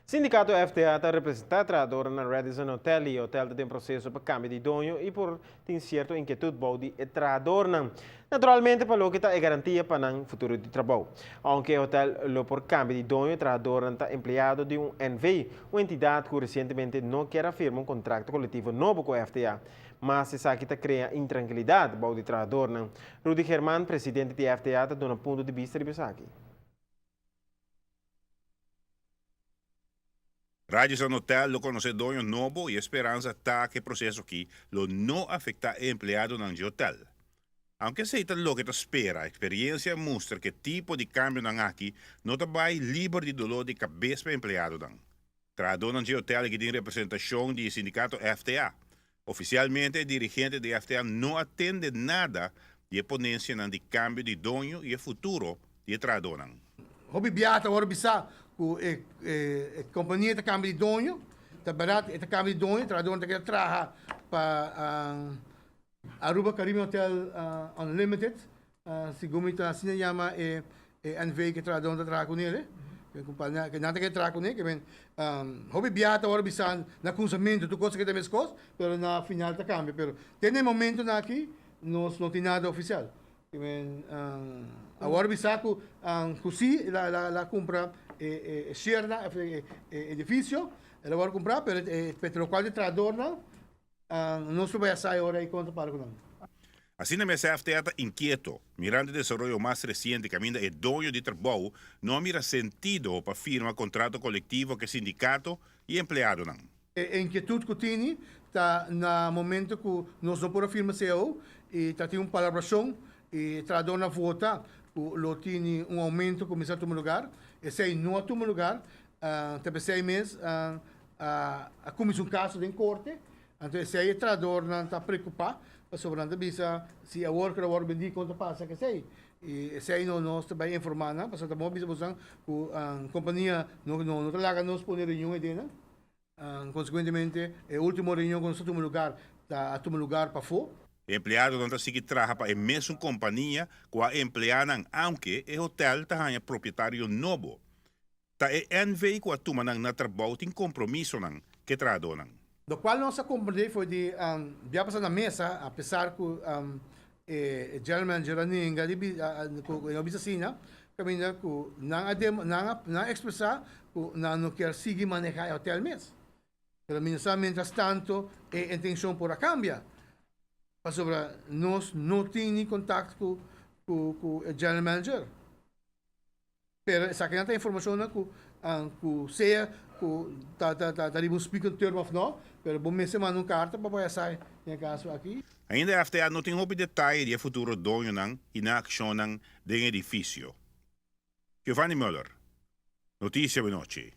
Sindicato FTA está representado trabalhador na Radisson Hotel e hotel tem processo para câmbio de dono e por tem certa inquietude body e trabalhador não. Naturalmente para o que é garantia para o futuro de trabalho. Aunque o hotel lo por câmbio de dono e trabalhador está empregado de NV, uma entidade que recentemente não quer afirmar um contrato coletivo novo com a FTA. Mas se sabe que está criando intranquilidade para o trabalhador não. Rudy Germán, presidente da FTA, está dando um ponto de vista de Bisaki. Radisson Hotel lo conhecedor novo e esperança está que o processo aqui lo não afeta o empregado no hotel. Aunque seita lo que te espera, a experiência mostra que tipo de cambio não aqui não te vai livre de dolor de cabeça para o empregado. Trabalhador no hotel que tem representação do sindicato FTA. Oficialmente, o dirigente da FTA não atende nada de ponência de cambio de dono e futuro de trabalhador. Hobby biata ora bisa ku companhia ta cambio de dono, ta barato ta cambio de dono, trabalhador ta traha pa Aruba Caribbean Hotel Unlimited, si gumita sina llama NV que trabalhador ta traha com ele. Que companhia que nada que traha com ele, que ben hobby biata ora bisa na consumindo tu coisa que tem escos, pero na final ta cambio, pero tem momento na aqui nós não tem nada oficial. Agora bisaco così la compra Sierra edifício, ela vai comprar, pero o qual de trabalhador não se vai sair agora e conta para com Assim, a MSF está inquieto, mirando o desenvolvimento mais recente que ainda é dono de trabalho, não mira sentido para firmar contrato coletivo que sindicato e empregado não. A inquietude que tem está no momento que nós não podemos firmar CEO e está tendo uma palabração e trabalhador na vota, lo tem aumento começar a tomar lugar, e se não toma lugar, também 6 meses, a comissão caso em corte, então se o trabalhador não está preocupado, sobre a bisa se a worker bendi conta passa que sei e se não nós também informar na para saber bisa busang a companhia não traga nos poner reunião edena consequentemente o último reunião com o lugar a tomar lugar para fo Empregado não está seguir trabalhar para a mesma companhia com a empregada, aunque o hotel está em proprietário novo. Tá é NV com a turma na trabalho tem compromisso que trabalhador do qual nossa companhia foi de já passar na mesa, apesar que o general manager ninguém de oficina, caminha que não expressar que não quer seguir manejar o hotel mês. Pero mientras tanto, a intenção por a cambiar. Sobre nós não temos contato com o general manager. Pero essa aqui não tem informação que seja tá ali um speaker term of no, pero bom mês semana carta para sair em caso aqui. Ainda a FTA não tem hobby detalhe de futuro dono e na ação do edifício. Giovanni Müller, Notícia da Noite.